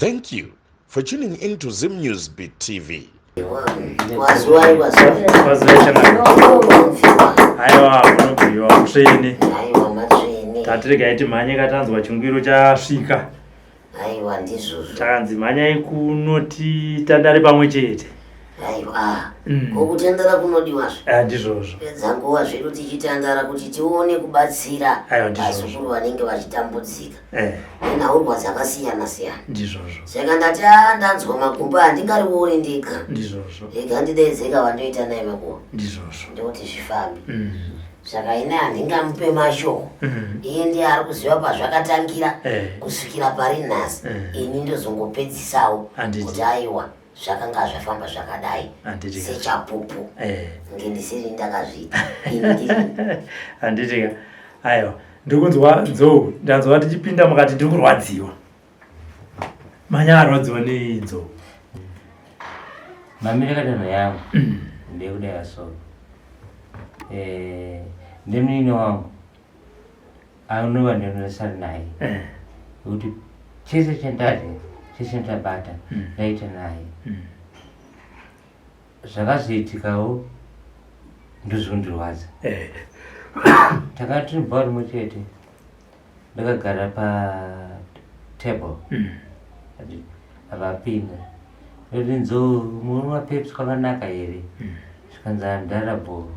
Thank you for tuning into Zim News Beat TV. Tatirega iti mhanya katanzwa chingwiro chasvika. Aiwa ndizvozvo. Takanzi mhanyai kunoti tandare pamwe chete. Aiwa. Kokutandara kunodiwazve. Ndizvozvo. Pedza nguva zvedu tichitandara kuti tione kubatsira vazukuru vanenge vachitambudzika. Nenhaurirwa dzakasiyana siyana. Ndizvozvo. Saka ndati ndanzwa makumbo handingarioni ndega. Ndizvozvo. Rega ndidaidzeka wandoita naye makuva. Ndizvozvo. Ndoti zvifambe. Saka ine handingamupe mashoko. Iye ndiye ari kuziva pazvakatangira kusvikira pari nhasi. Ini ndozongopedzisawo kuti aiwa zvakanga zvafamba zvakadai sechapupu. Ngendisiri ndakazviita. Handitika. Aiwa. Ndikunzwa nzou. Ndanzwa tichipinda mukati ndiri kurwadziwa. Mhanya arwadziwa nei nzou? Mamire kadanho yangu ndekudai so. Ndemnini wangu anova ndinonesana naye kuti chese chese ndabata ndaita naye zvakazoitikawo ndozondirwadza. Takati tiri bhawa rimwe chete ndakagara patable apapinda ndoti nzou munwa pepsi kwakanaka here zvikanzi handara bho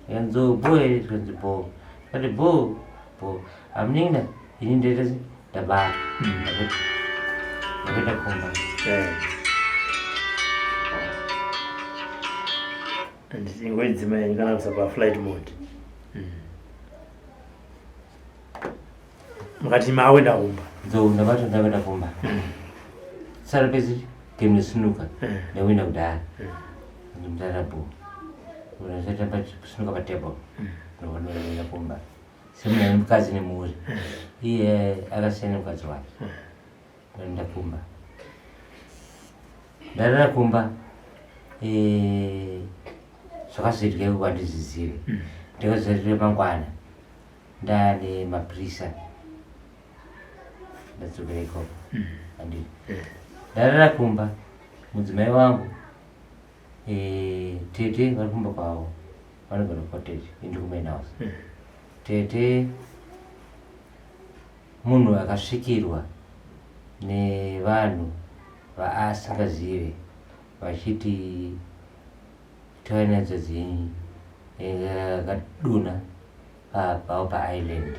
yanzo boy zvikanzi bho kati bho amunina ini ndeta ndabata ndakaita kumba ndichingoidzimai kana kusapa flight mode. Mukati mawe ndakumba nzou ndabata ndakaita kumba sara pesi game nesinuka ndawina kudhara ndara bho unasatamba kusunuka patable ndonoenda kumba semuna mukadzi nemuri iye akasiyana mukadzi wake ndoenda kumba ndarara kumba zvakazoitika kuti handizizive ndikazoitire mangwana ndaane maprisa ndadzokera ikoko handii ndarara kumba mudzimai wangu tete vari kumba kwavo vanogara cottage indi kumain house. Tete munhu akasvikirwa nevanhu vaasingazive vachiti toinadzo dzinyi akaduna pavo paisland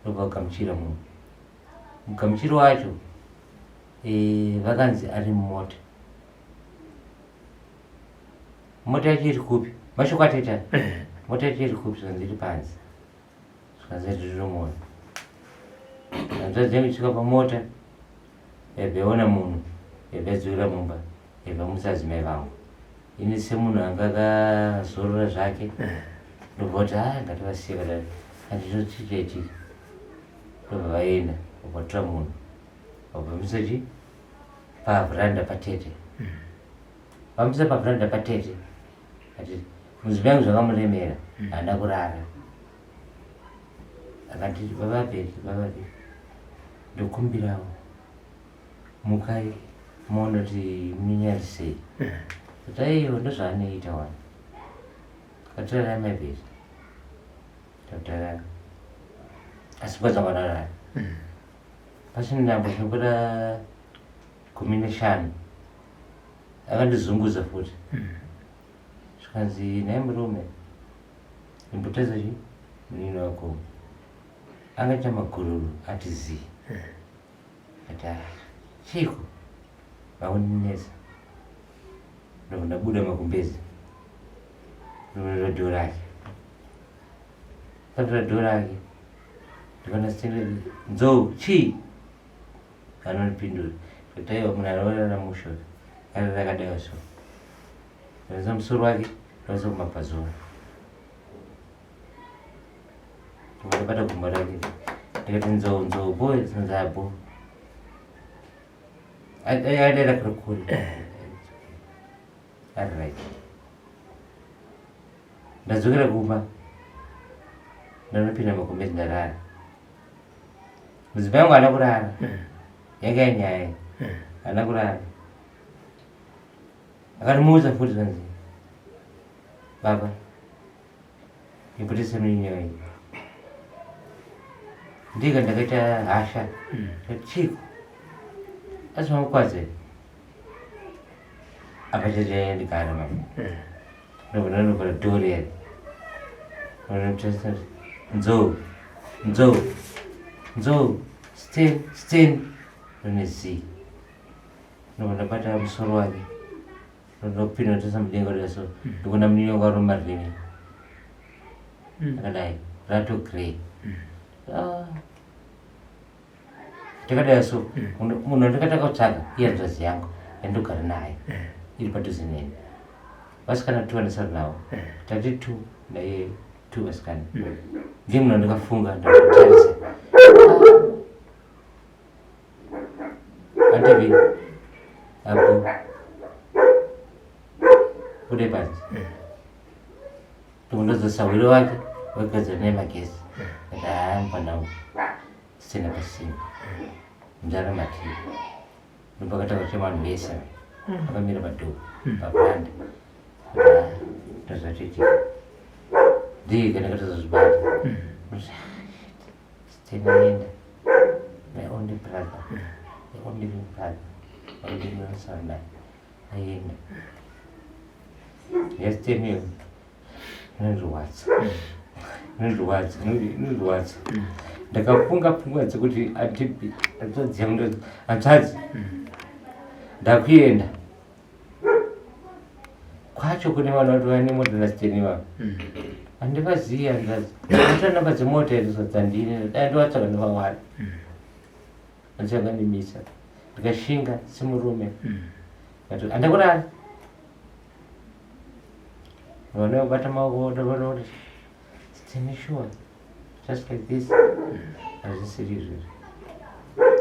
ndobva kugamuchira munhu mugamuchiro wacho vakanzi ari mumota. Mota yacho iri kupi? Mashoko ateta. Mota yacho iri kupi? Zvikanzi iri panze. Zvikanzi ndiri mumota. Ndadzenge kusvika pamota yabvaona munhu yabvadzura mumba yabvamusa adzimai vangu. Ini semunhu anga akazorora zvake ndobva kuti ngativasiye kadai handinochichaitika. Ndobva vaenda vakatora munhu vabvamusa chi pavhuranda patete. Vamusa pavhuranda patete ati mudzimai wangu zvakamuremera handa kurara. Akati vavabheki ndokumbirawo mukai muone kuti munyari sei. Kuti aiwa ndozvaanoita wani. Akatora mabheki tautara asi kwadzakwarara pasina ndambo zvinokura 15 akandizunguza futi zvikanzi nhaye murume imbotadza chi munini wako angaita magururu ati zii ati chiko vaundinesa ndonabuda makumbezi ndonotora dhoo rake tatora dhoo rake ndikana stenderi nzou chii anondipindura kuti aiwa munhu araorara mushoro ari rakadaiwa so raisa musoro wake raisa kumabhazora ndakabata gumba rake ndikati nzou boy zinzabo adaira kurikuri ari right ndadzokera kumba ndanopinda makombezi ndarara mudzimai wangu haana kurara, yanga inyaya haana kurara. Akatimuudza futi zvanzi, baba ipotese munyaya ndika ndakaita hasha chiko asi mamukwadze apa chete ndikara mama ndobva ndobva dhori yari nzou sten nonezi ndobva ndabata musoro wake ndopinda ndotesa mudenga reso ndikuona munyonga wari mumariveni akadai rato grey ndakadai so munhu ndakataka kutsvaga iye nzvadzi yangu yandogara naye iri padhuze neni vasikana 2 vandisari navo tati 2 naiye 2 vasikana ndiye munhu ndakafunga ndakutarisa andivi apo bude panzi ndokundodzosa wiri wake wegadzira nemagezi ndaambanangu sitena pasina muzara matii ndopakataka kuti vanhu vese akamira padhoo papanda ndozvatiti ndika ndakatozozvibata sitenaenda my only brother, the only brother, only son aenda yasiteniyo nozvirwadza ndakafunga pfungwa dzekuti atipi atodziya hanzvadzi ndakuenda kwacho kune vanhu vari vane mota nasiteni vavo handivazivi hanzvadzi ndatora namba dzemota irizo dzandine dai ndovatsvaga ndovamwari andichanganimisa ndikashinga semurume handakurara vana vabata maoko ndavanaoti siteni sure just like this hazvisiri izvozvo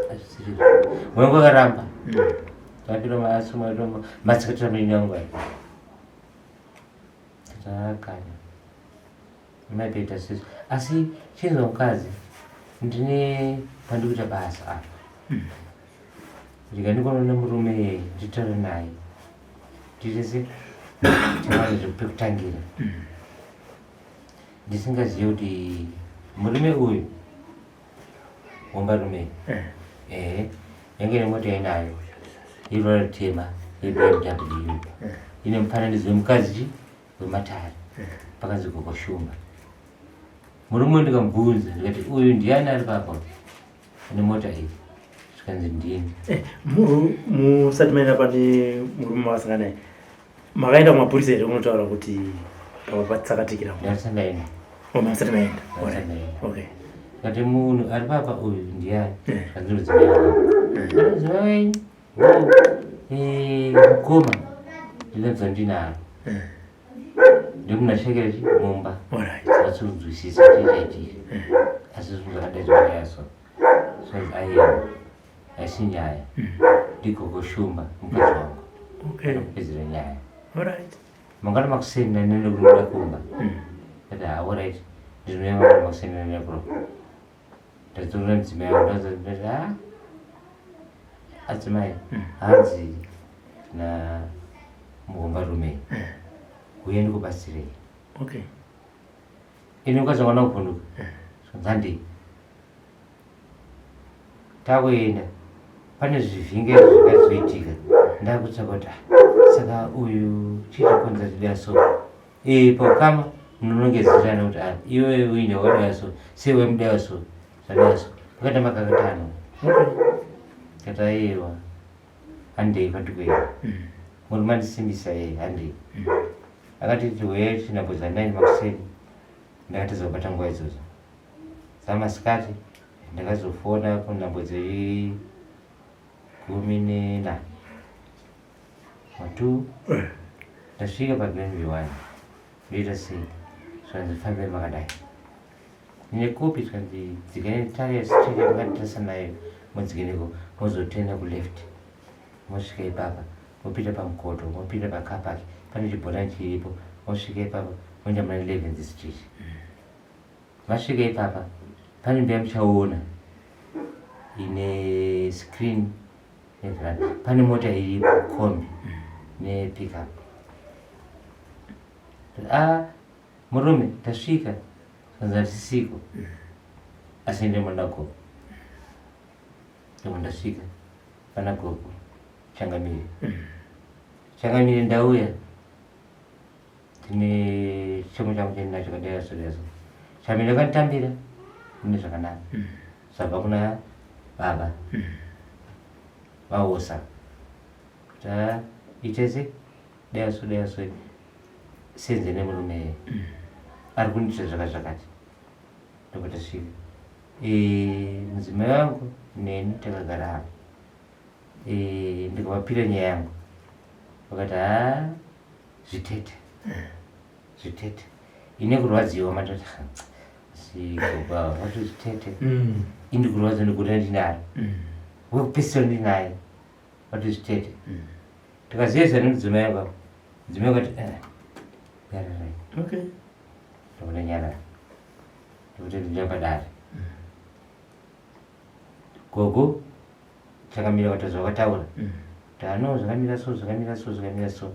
hazvisiri izvozvo mwengu akaramba apiro maasoma matsikatira minyangu aya taakanya maipeta sisi asi chinzwa mukadzi ndine pandikuita basa apa ndikandikonoona murume nditaura naye nditese tiwane zvekupekutangira ndisingazivi kuti murume uyu wambarume yange nemota yainayo yeruvara rutema yeBMW ine mufananidzo wemukadzi wematare pakanzi Gogoshumba. Murume ndikamubvunza ndikati uyu ndiani ari papa ane mota iyi zvikanzi ndini. Musati maenda pane murume mavasangana naye makaenda kumapurisa here unotaura kuti papa patsakatikira? Ndasati ndaenda. Musati maenda? Okay. Kati munhu ari papa uyu ndiani zvikanzi mudzimai wangu. Mudzimai wenyu mukoma ndinonzwa ndinaro ndimunashekera mumba asinzwisisa chaitika asi zvakadaidzwanayaso aisi nyaya ndiGogoshumba mukadzi wangu kupedzera nyaya mangana makusenda nene kunoda kumba kati alright ndinoya mangana makusenda nene kuro ndatoona mudzimai wangu ndazati adzimai hanzi na muhombarume uye ndikubatsirei. Ini ukazongana kuvhunduka zvanzandei takuenda pane zvivhinge zvakazoitika ndakutsvaka kuti saka uyu chiitakonza zvidaya so pakama munonongedzerana kuti iwe uine wadaya so sewe mudaya so zvadaya so akaita makakatano kataiwa handei kwatikuenda murume andisimbisa handei akati tiwe chinamboza 9 makuseni ndakatazobata nguva idzodzo dzamasikati ndakazofona kunhambo dzei 14 matu ndasvika paGrenville 1 ndoita sei zvanzi fambai makadai nine kopi zvanzi dzikane tare street makanditasa nayo modzikeneko mozotenda kuleft mosvika ipapa mopinda pamukoto mopinda pakapaki pane chibhorani chiripo mosvika ipapa moenda muna 11th street masvika ipapa pane mbe muchaona ine screen pane mota iripo kombi nepickup. Murume tasvika sanza tisiko asinde mandako ndasvika pana gogo Changamire ndauya tine chimu changu chendinacho kaderaso Chamire akanditambira mune zvakanaka saka kuna baba vaosa kuti itese deraso senze nemurume ari kundiita zvakati ndopatasvika mudzimai wangu neni takagara apa ndikavapira nyaya yangu vakati zvitete ine kurwadziwa matoti sikoba wati zvitete indi kurwadza ndikuti ndinaro wekupesisira ndinaye wati zvitete tikaziyesa nemudzimai wangu apa mudzimai wakati yararai ndokuti nyarara ndokuti ndinjapadare gogo chakamira vatadzi vakataura kuti zvakamira so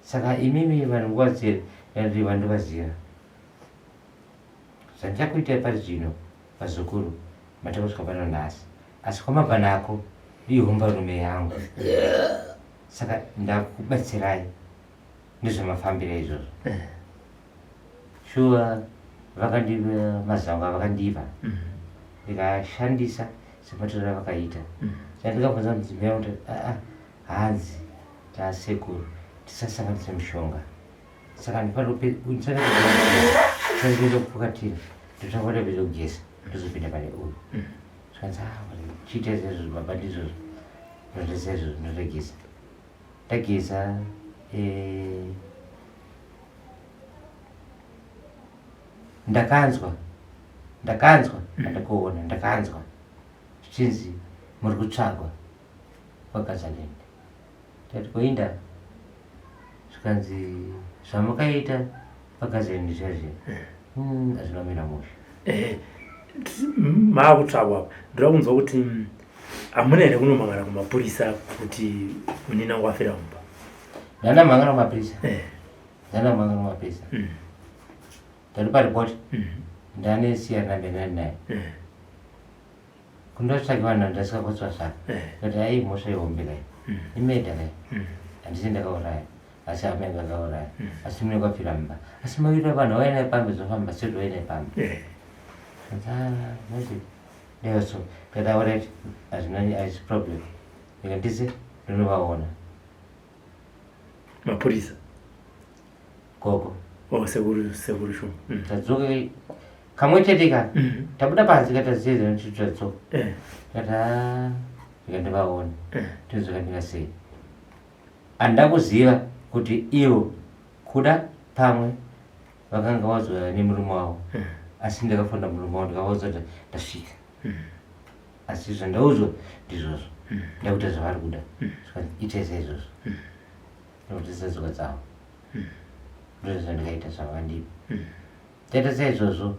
saka imimi vanhu nguva dzere yandiri vandovaziva zvandichakuitai pari zvino vazukuru matakusvika pano nhasi asi kwamabva nako ihomba rume yangu saka ndakubatsirai nezvemafambiro izvozvo shuwa vakandiva mazango avakandiva ndikashandisa sematorero avakaita chandikabvunza mudzimai wangu kuti hanzi tasekuru tisasanganisa mishonga saka ndipanokuenda kupfukatira ndotangoda kuenda kugesa ndozopinda pane uyu zvikanzi chiita izvezvo baba ndizvozvo ndotesa izvozvo ndotogesa ndagesa ndakanzwa andakuona ndakanzwa zvichinzi muri kutsvagwa kwagazalende tati koinda zvikanzi zvamukaita kwagazalende zvazvino hazvinomira musha maakutsvagwa ndoda kunzwa kuti hamuna here kunomangana kumapurisa kuti munina wafira mumba ndanamangana kumapurisa ndari paripoti ndanesiyana mbenani naye kundotsvake vanhu ndasikakotswa zvaka kuti ai mhosva ihombekai imedha kai handisi ndakauraya asi amenge akauraya asi mune kwapfira mumba asi mavira vanhu vainai pambe zofamba sedu vainai pambe ndeso kataurati hazvisi problem ika ndise ndinovaona mapurisa gogo sekuru shumba tadzoke kamwe chete ka tabuda panzi kataziyedza nechitadzoka kata ikandivaona tinozokandika sei handida kuziva kuti ivo kuda pamwe vakanga vazwa nemurume wavo asi ndakafonda murume wavo ndikavaudza kuti ndasvika asi zvandaudzwa ndizvozvo ndakuita zvavari kuda itaisa izvozvo ndokuti tsadzoka dzavo ndozvandikaita zvavakandipa taita saizvozvo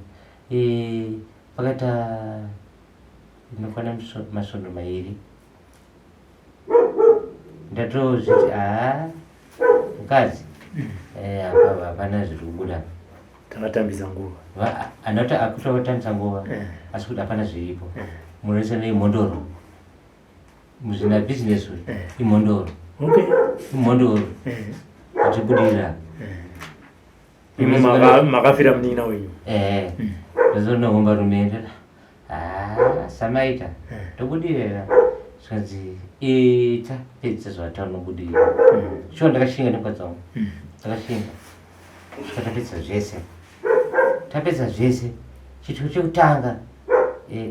pakaita inokwana masvondo mairi ndatozviti mukadzi hapana zviri kubuda takatambisa nguva handati akuita kutambisa nguva asi kuti hapana zviripo munoisa neimhondoro muzvina bhizinesi imhondoro achibudirira makafira munina wenyu ndazonahomba rumende samaita ndobudirira zvikanzi tapedzisa zvataanobudirira shuwa ndakashinga nekwadzangu ndakashinga tapedza zvese chito chekutanga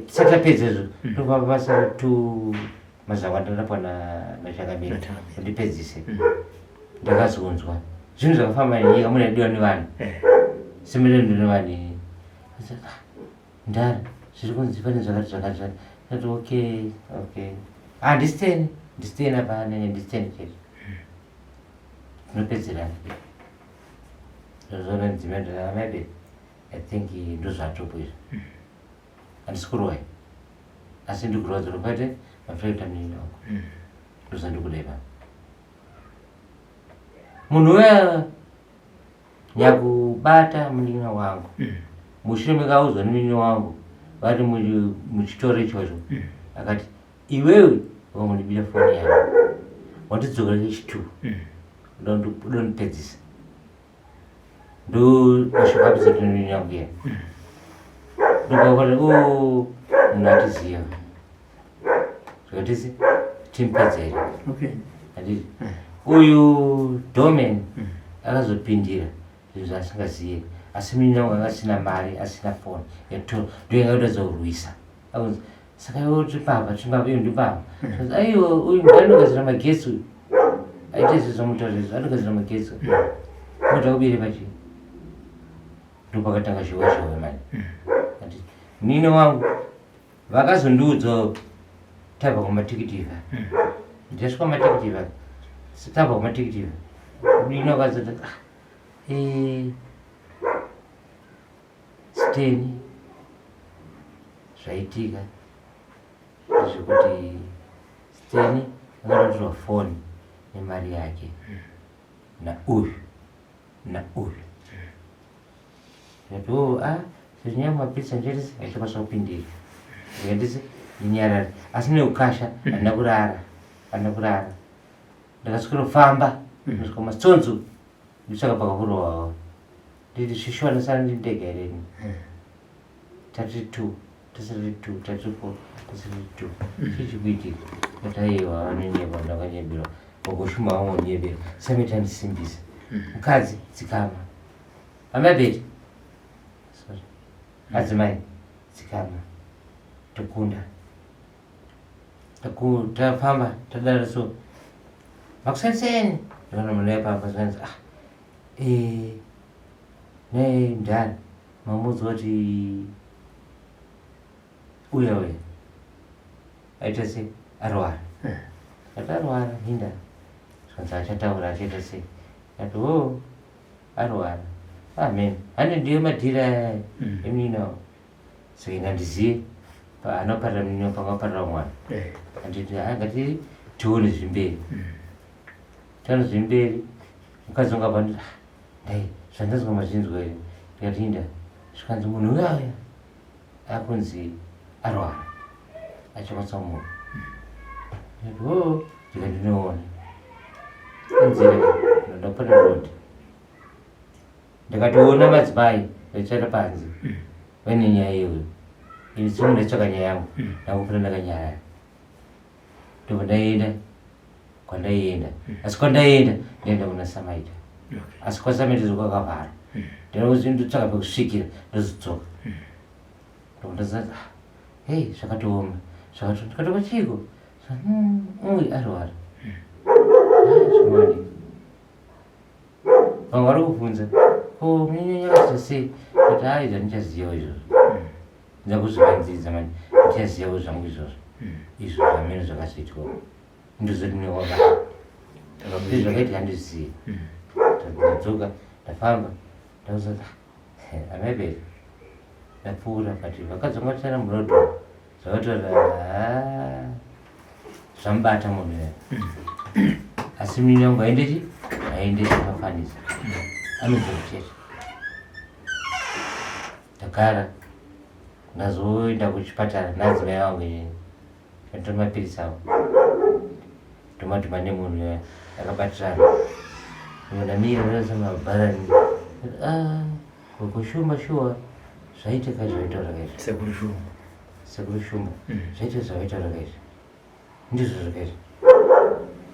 tisati tapedza izvo ndobva basa mazango andandapwa nachangamira ndipedzise ndakazonzwa zvinhu zvakafamba nenyika munadiwa nevanhu semerendo nevanhu ndari zviri kunzi pane zvakati ati okay ndisiteni apa nene ndisiteni chete tinopedzerana zvozona ndzimai maybe I think ndozvatopo izvo handisi kurwai asi ndikurodza rupate mafrekta mnini wangu ndosandikudeva munhu uya nyakubata munina wangu mushure mekaudzwa nemunini wangu vari muchitoro ichocho akati iwewe wamundibira foni yangu wandidzokera chechitu udondipedzisa ndo mashoko apedza nemunini yangu iya ndokakati munhu atiziva zvakatisi timpedzere anditi uyu domen akazopindira zvinhu zvaasingaziye asi munini wangu asina mari asina foni ndoyangaudatsa kurwisa saka iwo tipapa iyo ndipapa aiwa uyu anogadzira magetsi uyu aite zvezvamutaurira anogadzira magetsi moda ubire pachi ndopakatanga zhowe mani munini wangu vakazondiudzawo tabva kwamatikitiva ndasvika kwamatikitiva tabva kwamatikitiva munini wakazoti Steni zvaitika zvekuti Steni akatotorwa foni nemari yake nauyu ndati zvinyamapisa njerisi aitokwanisa kupindira ndikandisi inyarari asi neukasha handina kurara ndakaswera kufamba ndasvika masonzo nditsvaka pakakurowawo nditi zvishwana sara ndindega hereni tati 2 tasiri 2 tati 4 tasiri 2 chichikuitika ataiwa vanonyebwa ndakanyebirwa wakushuma vamonyebera samita ndisimbisa mukadzi dzikama amabeti adzimai dzikama tokunda tafamba tadara so makusaniseni ndikana munhu yapamba zvanzi ndani mamudzi wati uya aita sei arwara ati arwara hinda zvanzi achataura achiita sei ati arwara amen ane ndiyo madhira emuninawo saka ingandiziye anoparira muninawo pangaparira mwana anditi ngati tione zvimberi tione zvimberi mukadzi wangu apa nditi dai zvandazwa mazvinzwa here ndikati inda zvikanzi munhu uyaya akunzi arwara achakwanisa munhu ndikati ndikandinoona inzira ndapata rodi ndikationa madzimai vachara panze vaine nyaya iyoyo ini tsimu ndaitsvaka nyaya yangu ndakufura ndakanyaya ndobva ndaenda kwandaienda asi kwandaenda ndaenda kuna samaita asi kwasamaita zokwakavhara ndinotsvaka pekusvikira ndozodzoka ndondazati hei zvakatooma ndikatopa chiko uyu arwara zvimwani vamwe vari kubvunza munyanyakaita sei kuti aidza ndichazivawo izvozvo nda kuzvivanzidza mani ndichazivawo zvangu izvozvo izvo zvamene zvakazoitwa ndozoti munewaka zvakaita handizive ndadzoka ndafamba ndakuzati amaberi ndapfuura pati vakadzonga tara murodho zvakataura zvamubata munhu ya asi munini wangu aendechi aendechi akafanisa anozouchete ndagara ndazoenda kuchipatara nadzimai vangu inini ndatora mapirisi avo ndomadhuma nemunhu ya akabatirana ndamira ndasamabharani kushuma shuwa zvaitika zvaitaura kaizvo sekuru shumba zvaita zvavaitaura kaizvo ndizvo zvakaita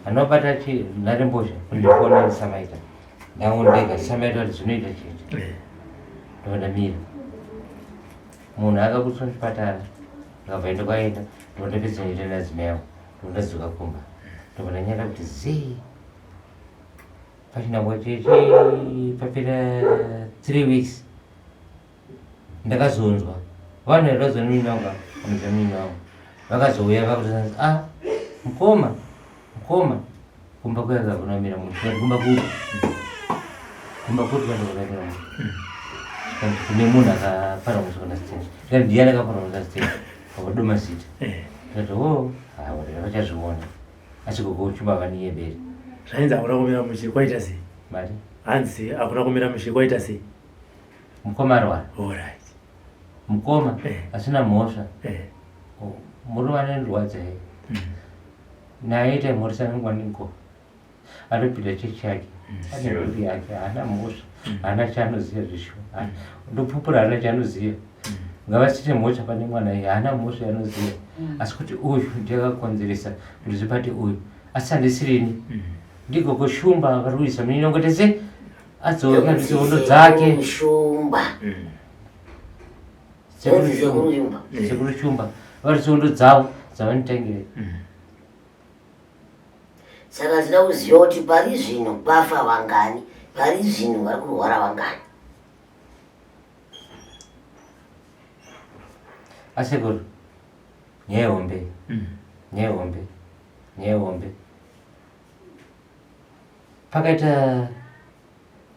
anobata nharembozha kundifona samaita ndangondega samaita kuti zvinoita chete ndondamira munhu akabutswa muchipatara ndakabva enda kwaenda ndondapedza ndoita nadzimai yangu ndondadzoka kumba ndobva ndanyara kuti zii pachinangwa papera 3 weeks ndakazonzwa vanhu vairadzwa nemunini wangu vanobva munini wangu vakazouya vakutozanzi mukoma kumba kuyaga kunomira munhu kumba kuti vandokunamira munhu kune munhu akapara musokana steni ndiyani akapara musokana steni wakadoma zita tati vachazviona asi kokochumba vaniye mberi zvainzi hakuna kumira mushe kwaita sei mari hanzi hakuna kumira mushe kwaita sei mukoma arwara alright mukoma asina mhosva murume anendrwadza he naite mhorisanangwaniko anopinda chechi yake ane mhuri yake haana mhosva haana chaanoziva zvisho ndopupura haana chaanoziva ngavasite mhosva pane mwana iye haana mhosva yaanoziva asi kuti uyu ndiyakakonzeresa kuti zvibate uyu asi handisirini ndigoko shumba akarwisa muninongotese adzoka ndizondo dzake shumba sekuru shumba vari zondo dzavo dzavanotangire saka tida kuziva kuti pari zvino bafa vangani pari zvino vari kurwara vangani asekuru nyaya yehombe pakaita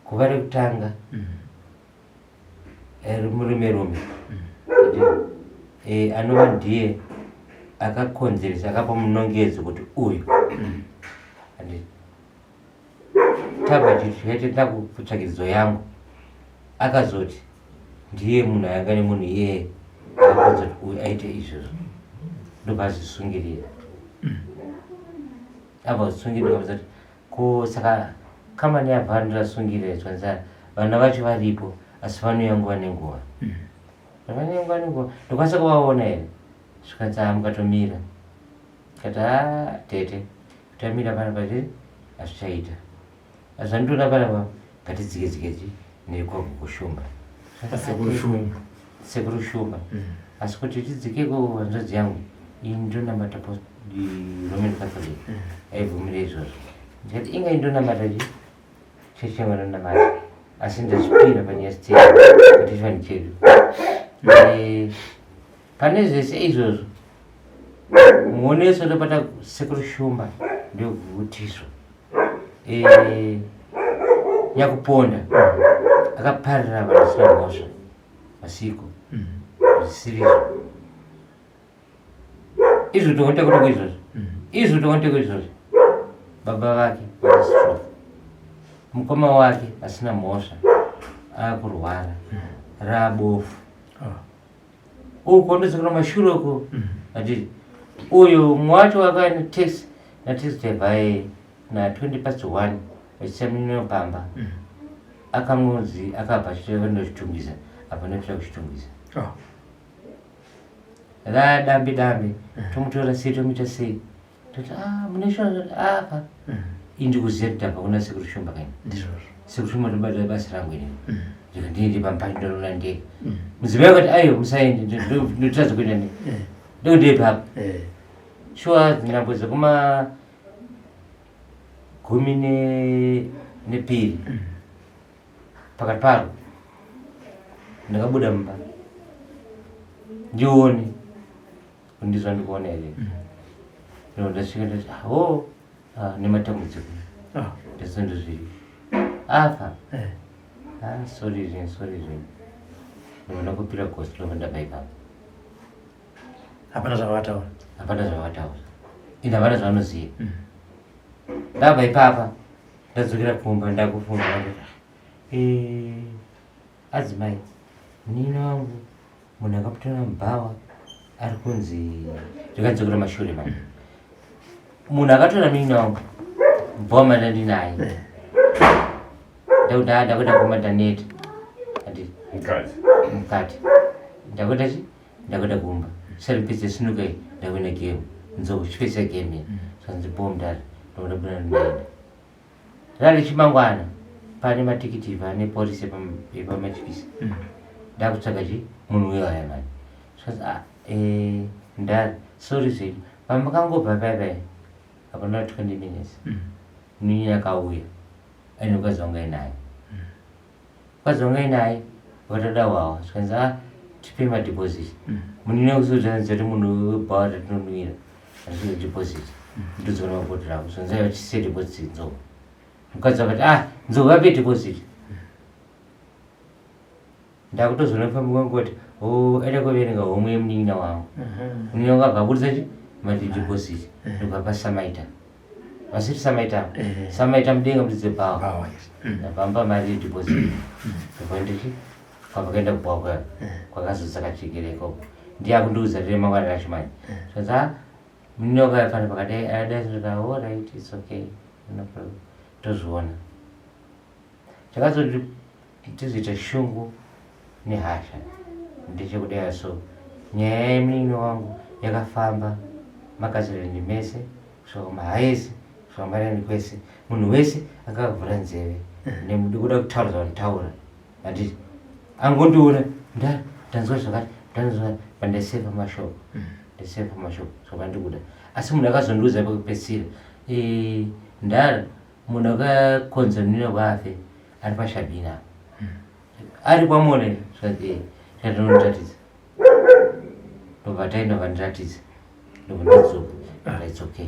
kuva rekutanga murume anova ndiye akakonzeresa akapa munongedzo kuti uyu tabva tichitenda kutsvakidzo yangu akazoti ndiye munhu ayanga nemunhu iyeye akakonza kuti uyu aite izvozvo ndopazvisungirira abva zvisungirira kuti ko saka kamani yabva ndirasungirira zvanzara vana vacho varipo asi vanouya nguva nenguva ndokwanisa kuvaona here zvikanzi mukatomira kati tete kutamira pana pazviri hazvichaita azvandiona panapa ngatidzike nekwako kushumba sekuru shumba asi kuti tidzikeko hanzvadzi yangu ini ndonamata roman catholic aibvumira izvozvo ndikati inga indonamatachi chechenga ndonamata asi ndazvipira panyasitera kuti chivani chedu pane zvese izvozvo muoneso ndopata sekuru shumba ndovhutiswa nyakuponda akaparira vanasina mhosva masiku zvisirizo izvo tokontekoteko izvozvo baba vake vanastroke mukoma wake asina mhosva akurwara rabofu uko ndozokona mashuroko ati uyu mwacho wakaenda nataxi driver na 1:20 vachisaminira pamba akamudzi akabva achitochitungiza apa nekuita kuchitungisa radambi tomutora sei tomuita sei toti muneshoa apa indikuziva kuti abva kuna sekuru shumba kaini sekuru shumba ndobata basa rangu inini ndikandindi pampani ndonona ndege muziva yakati aiyo musaende ndotadza kuenda ndege ndodepapa shuwa dzinambo dzekuma 12 pakati paro ndakabuda mumba ndione kundizva ndikuona here ndasvika ndati nematambudziko ndasondozviri apa sorry zvino ndinoda kupira gosi lova ndabaipapa hapana zvavataura ine havana zvavanoziva ndabva ipapa ndadzokera kumba ndakufunga adzimai nina wangu munhu akaputora mubhawa ari kunzi ndikadzokera mashure mani munhu akatora nina wangu mubhawa mandandinaye ndakuda kumadaneti ati mukati ndakuda kumba saripedza sinuka ndakuenda game nzou chipedza game sanzipowa mudhara ndokuda buna ndaenda rari chimangwana pane matikiti pane polisi yepamachipisi ndakutsvaka munhu wewaya mani svanzi ndari sorry zvedu pamakangobva paipai hapana 20 minutes nini akauya aine ukazongai naye wakatoda wawa zvikanzi tipe madeposit munine kusodzanisa kuti munhu webhawa ratinonwira hazvio deposit ndodzona mabhodhi rako zvanzaiva tise deposit nzou mukadzi wakati nzou vape deposit ndakutozona pamwe kwangu kuti eda kuverenga homwe yemunin'ina wangu. Munin'ina wangu akabudisa chi madhipositi ndokapa samaita vasiti samaita mudenga mudidze pawa napamba mari yedhipositi ndopandichi kwapakaenda kubva kwakazodzakachekereko ndiyakundiudza rire mangwana racho manje saka munin'ina wangu ayafana pakadai adazvika alright it's okay tozviona chakazoti tizoita shungu nehasha ndechekudai so nyaya yemunin'ina wangu yakafamba makazirani mese kusvika mahaisi kusvika marani kwese munhu wese akavhura nzeve nekuda kutaura zvantaura handiti angondiona ndanzwa zvakati ndanzwa pandaiseva mashoko saka ndikuda asi munhu akazondiudza pakupedzisira ndara munhu akakonza munin'ina kwafe ari pashabina ari kwamone zvatinoratidza ndobva taenda vandiratidza ndobvandadzoka it's okay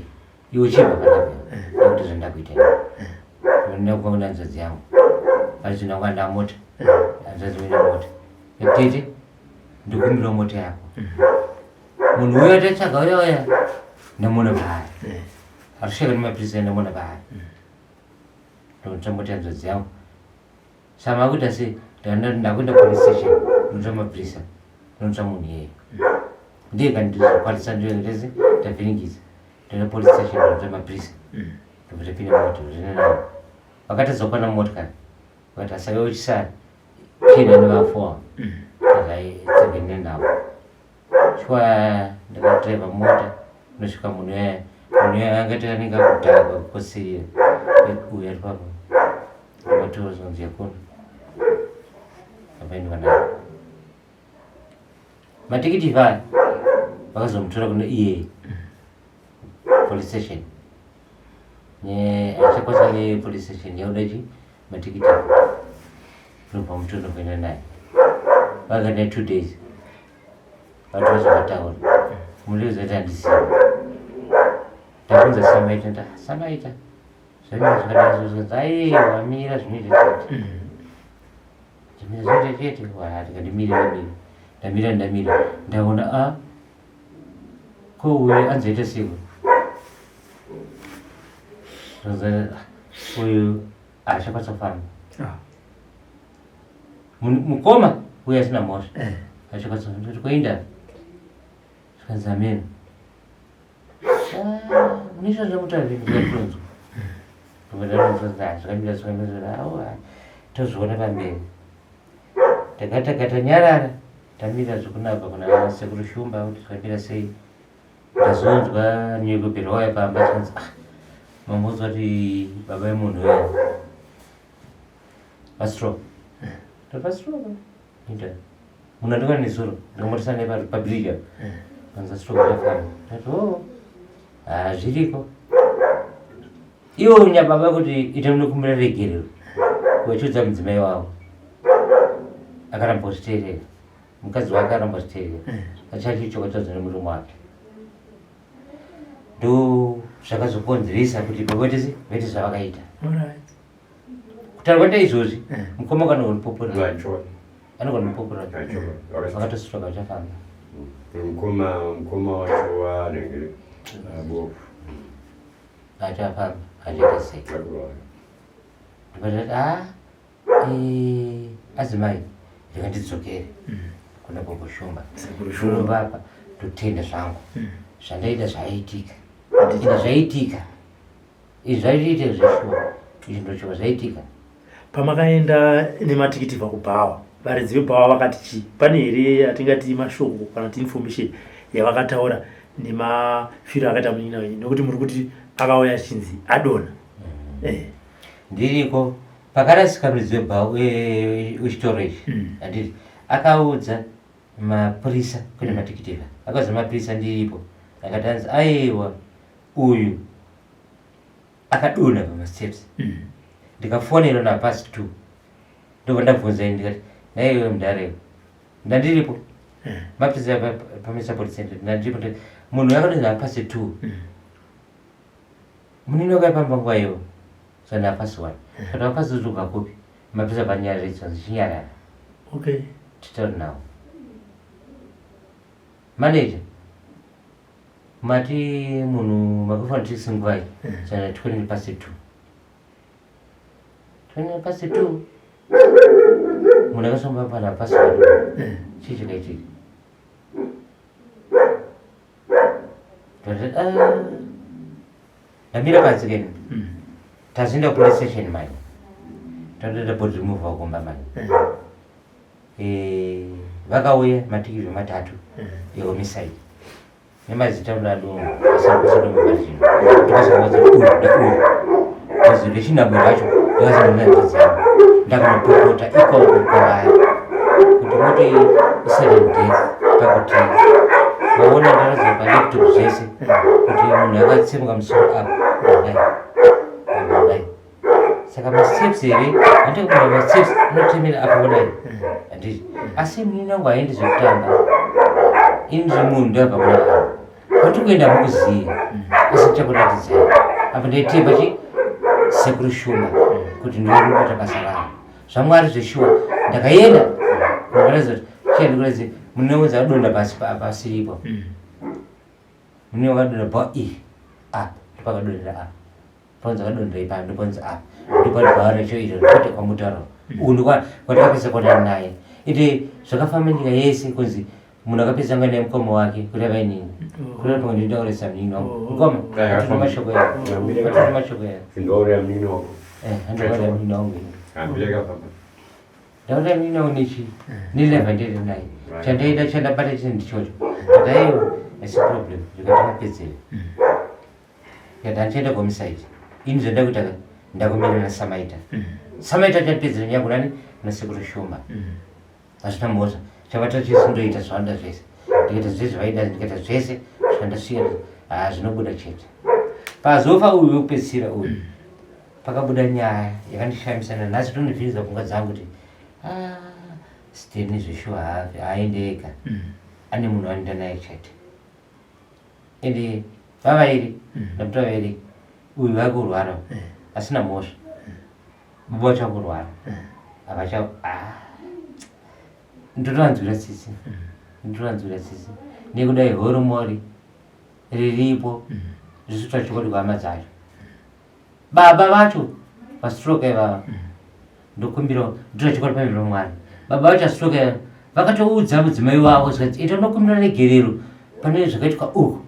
iwe chibva panapa nekuti zvandakuita ndinakuona nzodzi yangu aizvinangwa ndamota andazimira mota tete ndikumbira mota yako munhu uyo atatsvaga uyauya ndamona paari arisheka nemapirisa ndamona paari ndokuta mota yanzodzi yangu sama akuita sei ndakuenda police station ndotsva mapirisa ndotsva munhu iyeye ndiye kandizokwanisa ndiyendese ndavhiringidza ndina police station ndotsva mapirisa ndobvatapinda moto zvinanawo vakatadzokwana motikari vakati asave uchisara pina nevafowa akaitsegene navo chwa ndakadhiraivha mota ndosvika munhu angati anenge akudhaka kukosirira uya ari papa ndobatoura zonzi yakuna apaendwa nayo matikiti vaya vakazomutora kuna iye police station achakwanisa nepolice station yaudachi matikiti ndobva mutono kuenda naye vakaenda 2 days vatozovataura mulezati handisiva ndabvunza samaita zvamira zvakadazvozonzi ai wamira zvinoita chete ndamira ndaona ko uyu anzoita siko uyu achakwanisa kufamba mukoma uyu asina mhosva achakwanisa ndoti koinda zvikanzamena munoita zvamutaviaonzwa zvakamira tozviona pamberi takatanyarara tamira zvekunaka kuna sekuru shumba kuti zvakamira sei ndazonzwa nyekobhera waya pamba tikanzi mamuzwa kuti baba yemunhu uya vastroke ndopastroke ita munhu andikana nesoro ndikamotisa naye pabirija kanza stroke yafamba tati zviriko iwo nyababa kuti ita munokumbira regerero kuvachiudza mudzimai wavo akaramba kuzviteerera mukadzi wake akaramba kuzviteerera achachichokotadza nemurume wake ndo zvakazokonzeresa kuti pakwetese vete zvavakaita kutaura ndaizvozvi mukoma kanogonipoporera anogonipoporera vakatostroka vachafamba mukoma wacho wanenge bofu achafamba achaita sei ndopatati adzimai ndikandidzokere kuna bobo shumba papa ndotenda zvangu zvandaita zvaitika ende zvaitika izvi zvaitoita zveshuwa izvi ndochova zvaitika pamakaenda nematikiti vakubhawa varidzi vebhawa vakati chii pane here atingati mashoko kana kuti information yavakataura nemafiro akaita munin'ina wenyu nokuti muri kuti akauya achinzi adona ndiriko pakarasika muridzi webhawa wechitoro ichi handiti akaudza mapurisa kune matikiti akaudza mapurisa ndiripo akati anzi aiwa uyu akadonha pamasteps ndikafonera napasi 2 ndobva ndabvunza ndikati naiwe mudharewo ndandiripo mapurisa pamisa police center ndandiripo munhu akadonha napasi 2 munini wakaipamba nguva iwo saka napasi 1 kana napasi 2 ukakopi mapurisa panyarara idzonzi chinyarara okay titauri nawo manager mati munhu makafana tisi nguvai chana 20 past 2 20 past 2 munhu akasomba pana pasword chii chakaitika ndamira panzi keni tazoenda police station mani tatoda body remove wakomba mani vakauya matikiri 3 ehomicide nemazita mudadongo asakusodomubazino ndechinhabwe racho ndakasanonadzadzana ndakanopopota ikoko kwavaya kuti moti sudden death pakuti vaona ndaraza palaptop zvese kuti munhu akatsemuka musoro apo kudai saka masteps here handikuona masteps anotemera apo kudai handiti asi muninangu haendi zvekutanga ini ndiri munhu ndabva kuna apo patikuenda mukuziya asi tichakuratidzai apo ndaitepa chi sekuru shuma kuti ndoribata basa ravo zvamwari zveshuwa ndakaenda kunoratidza kuti chiandikuratidze mune wenzi adonda pasi pasiripo mune wakadonda pa apa ndopakadondera apa panzi akadondera ipa ndopanzi apa ndopandibhaara choito ndipate kwamutaura uku ndikwatakapesa kwanani naye ende zvakafamba nyika yese kunzi munhu akapesa ngana yemukoma wake kuti akainini kuti atonga ndindaurisa mnino mukoma atona mashoko atona mashoko Sindoria mnino andokaura mnino wangu ambireka papa ndaura mnino wangu nechi nileva ndiri naye chandaita chandabata chini ndichocho ndaiwo asi problem ndikatakapedzera yadandichaenda homicide ini zvanda kuita ndakumirira samaita samaita chapedzera nyangu nani nasekuru shoma hazvina mhosva chavata chisindoita zvawanda zvese ndikaita zvese vaida ndikaita zvese zvandasiya zvinobuda chete pazofa uyu wekupedzisira uyu pakabuda nyaya yakandishamisana nhasi tondibviriza kunga dzangu kuti steni zveshuwa haaende ega ane munhu anoenda naye chete ende vavairi ndamuta vairi uyu vakurwara asina mhosva baba vachakurwara avacha ndotoranzwira tsitsi nekudai horomori riripo zvisutwa chokwadi kwahama dzacho baba vacho vastroke ivava ndokumbira ndira chokwadi pamberi pamwari baba vacho astroke ivava vakatoudza mudzimai wavo zvikati ita ndokumbira negerero pane zvakaitwa uku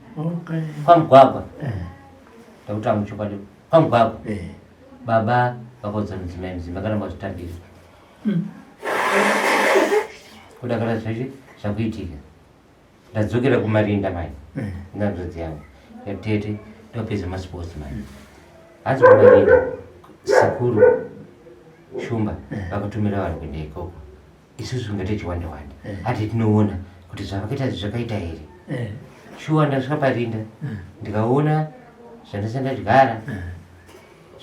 kwamugwagwa ndakutaura muchokwadi kwamugwagwa baba vakaudza mudzimai mudzimai akaramba kutotambira kudakara zvacho zvakuitika ndadzokera kumarinda mani ndanzodzi yangu yatete ndopedza masports mani hanzi kumarinda sekuru shumba vakatumira vanhu kuenda ikoko isusu ngatichiwanda wanda hati tinoona kuti zvavakaita zvakaita here shuwa ndasvika parinda ndikaona zvandasanda ndadyara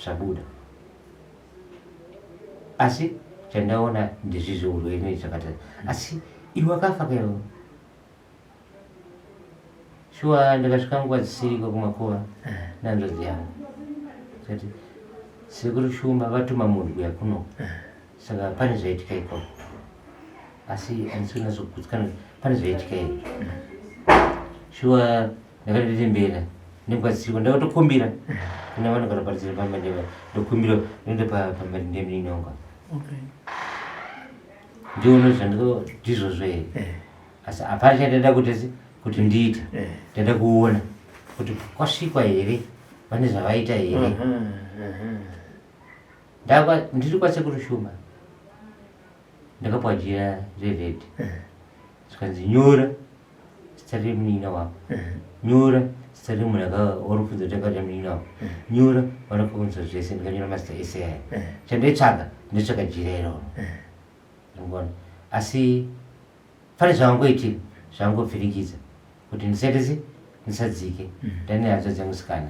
zvabuda asi chandaona ndezvizvo urwere zvakata asi iwe wakafa kaiwo shuwa ndakasvika nguva dzisiriko kumakuva nanzodzi yangu kati sekuru shumba vatuma munhu kuya kuno saka pane zvaitika ikoko asi handisi kunatsokuzikanwa pane zvaitika here shuwa ndakatotembera nenguva dzisiriko ndakatokumbira kuna vanhu kanoparadzira pamadeva ndokumbira noenda pamarinde muninonga ndiono zvandizvozvo here asi hapana chandada kuti ndiita ndada kuona kuti kwasvikwa here vane zvavaita here ndiri kwasekuru shuma ndakapuwa jira reredhi zvikanzi nyora zita remunina wako nyora zita remunhu warikubvunza kuti akaita munina wako nyora vanokuunza zvese ndikanyora mazita ese aya chandaitsvaga ndotsvaga jira iroro ngona asi pane zvavangoitika zvavangopfirikidza kuti ndisaitese ndisadzike ndane hanzva dzemusikana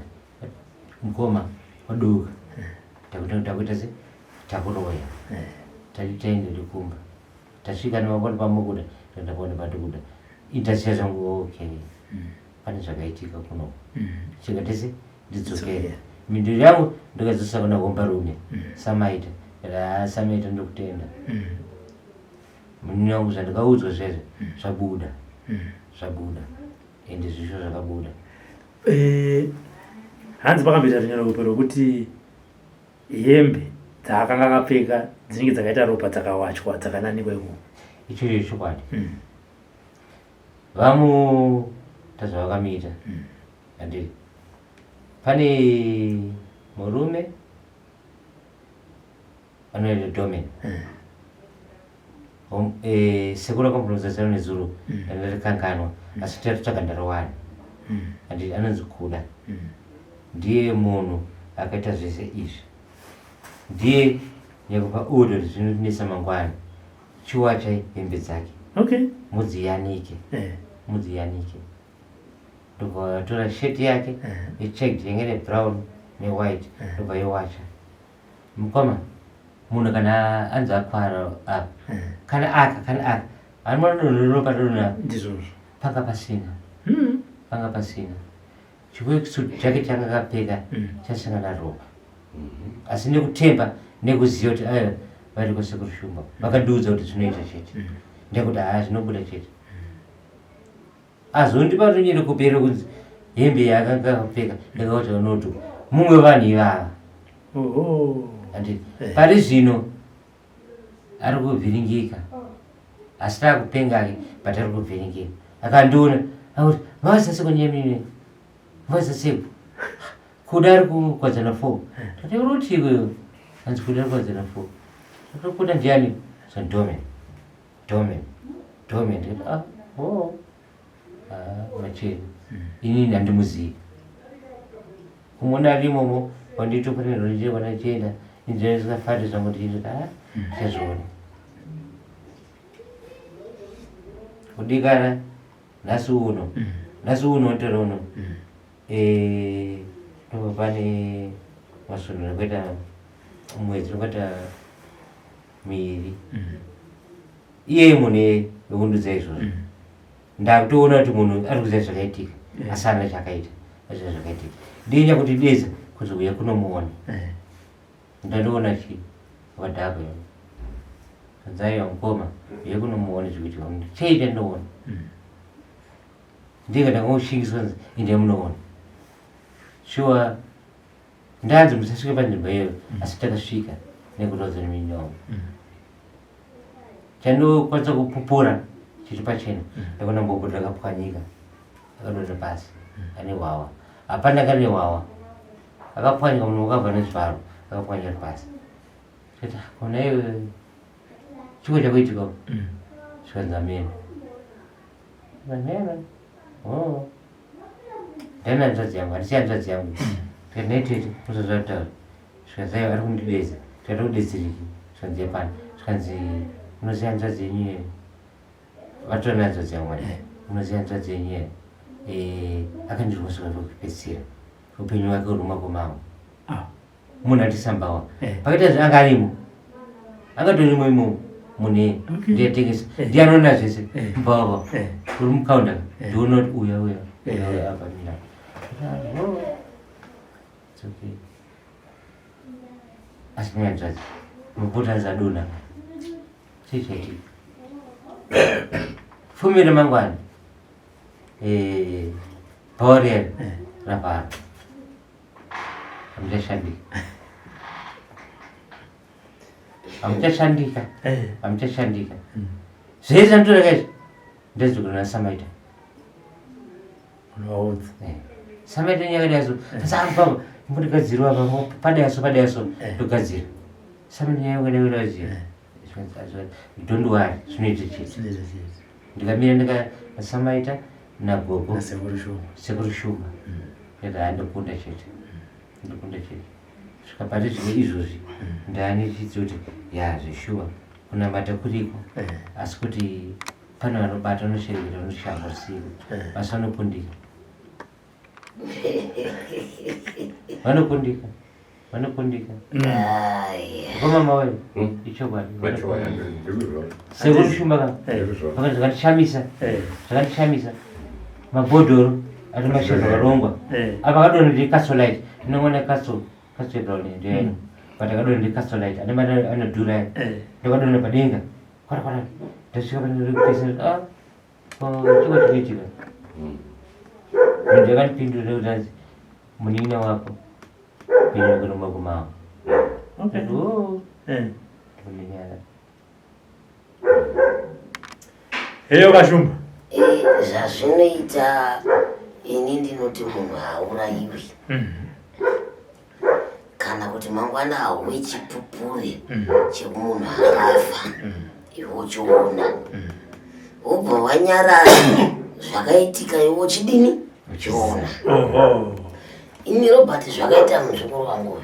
mukoma waduka takuita se takuroya taende ndikumba tasvika nemaboni pamukuda tandabone padikuda intasiya zvangu okay pane zvakaitika kuno chikatese ndidzokera mindiro yangu ndikadzosisa kuna hombarume samaita samaita ndokutenda munini wangu zvandikaudzwa zvezvo zvabuda zvabuda ende zvisho zvakabuda. Hanzi pakamboita runyararo rwekuti hembe dzaakanga akapfeka dzinenge dzakaita ropa dzakawachwa dzakananikwa iko. Ichocho chokwadi. Vamutadza vakamuita andi pane murume anoenda domain sekuru akambonodzasana nezuro rikanganwa asi tatotsvaga ndarowana andi anonzi Kuda. Ndiye munhu akaita zvese izvi, ndiye nekupa order kuti zvinonesa mangwana chiwacha hembe dzake mudziyanike ndobva tora sheti yake ichecked yangere brown newhite ndobva iwacha. Mukoma munhu kana anzi akwara apa kana aka anomanonoropa rona ndizvozvo panga pasina chiwekisuit chake changa akapfeka chasangana ropa asi nekutemba nekuziva kuti aya vari kwasekuru Shumba vakandiudza kuti zvinoita chete ndekuti zvinobuda chete azondipa tonyere kupera kunzi hembe yaakanga akapfeka ndakauti unoti mumwe vanhu ivava andi pari zvino ari kuvhiringika asi taakupengake but ari kuvhiringika akandiona akuti vasasekonyemine vasaseku Kuda ari kukwadzana 4 tateurutiweyo anzi Kuda ari kukwadzana 4 akakuda ndiani domain ndikati macheni inini handimuzivi kumona ari imomo wanditofanirwa ndichekwana chena indisikafati zvangu ndichiti chazvona kudikana nhasi uno ntora uno ndoba pane masvono anokuita mwedzi unokuita miiri iye munhu wekundudza izvozvo ndakutoona kuti munhu ari kuziva zvakaitika asi hana chakaita aziva zvakaitika ndinya kuti deza kuti uye kunomuona ndandoona chi wakadhakwa anzaiwa mukoma uye kunomuona zvikuitika cheita ndoona ndinga ndangoshingiswa inde munoona shuwa ndanzi musasvika panzvimbo iyoyo asi takasvika nekutaudza neminyomo chandokwanisa kupupura chiri pachena ndakona mbobota akapwanyika akadonda pasi ane hwawa hapana kane hwawa akapwanyika munhu wakabva nezvaro akapwanyika pasi kuti kona iwe chiko chakuitika zvikanzi amena ndana hanzvadzi yangu handisi hanzvadzi yangu tikati naitete muzozvataura zvikanzi aiwa ari kundidedza tikati kudetsereki zvikanzi yepana zvikanzi unoziva hanzvadzi yenyu here vatora nehanzvadzi yangu unoziva hanzvadzi yenyu here akandirwasuka zvokupedzisira upenyu hwake huri mumakomo angu munhu atisambawa pakaita zvaanga arimo angatorimo imomo munhu ndiyatengesa ndianoona zvese mbavava uri mukaunda ndiona kuti uya apa mina asi nehanzvadzi mupota nzadona chichaiti fumi remangwana bhawa rero ravhara hamuchashandika zvese anotoreka izvi ndezvekuna nasamaita samaita nyakadayaso asi akupamba mbotigadzirwa apa padayaso togadzira samaita nyakadayaziva ndondowari zvinoita chete ndikamira ndikasamaita nagogo sekuru Shumba eda ndokunda chete zvikabata zvine izvozvi ndani chidziva kuti zveshuwa kunamata kuriko asi kuti pane vanobata vanosherekera vanoshamba usiku basi vanokundika komama wayo ichokwadi sekuru Shumba pakati zvakandishamisa mabhodhoro ati mashizha akarongwa apa akadonha ndikasolaiti inongona kaso yebrown ndiyaino but akadonha ndikasolaiti ane mari anodhura ndakadonha padenga kwara ndasvika pane pesa chiko chikitika ndakandipindura kuti munin'ina wako penyu kurumba kumao ndikunenyara heyo Kashumba zvazvinoita ini ndinoti munhu haurayiwi kana kuti mangwana hauwe chipupure chemunhu akafa iwo choona ubva wanyarara zvakaitika iwo chidini choona. Ini Robert zvakaita muzukuru wangu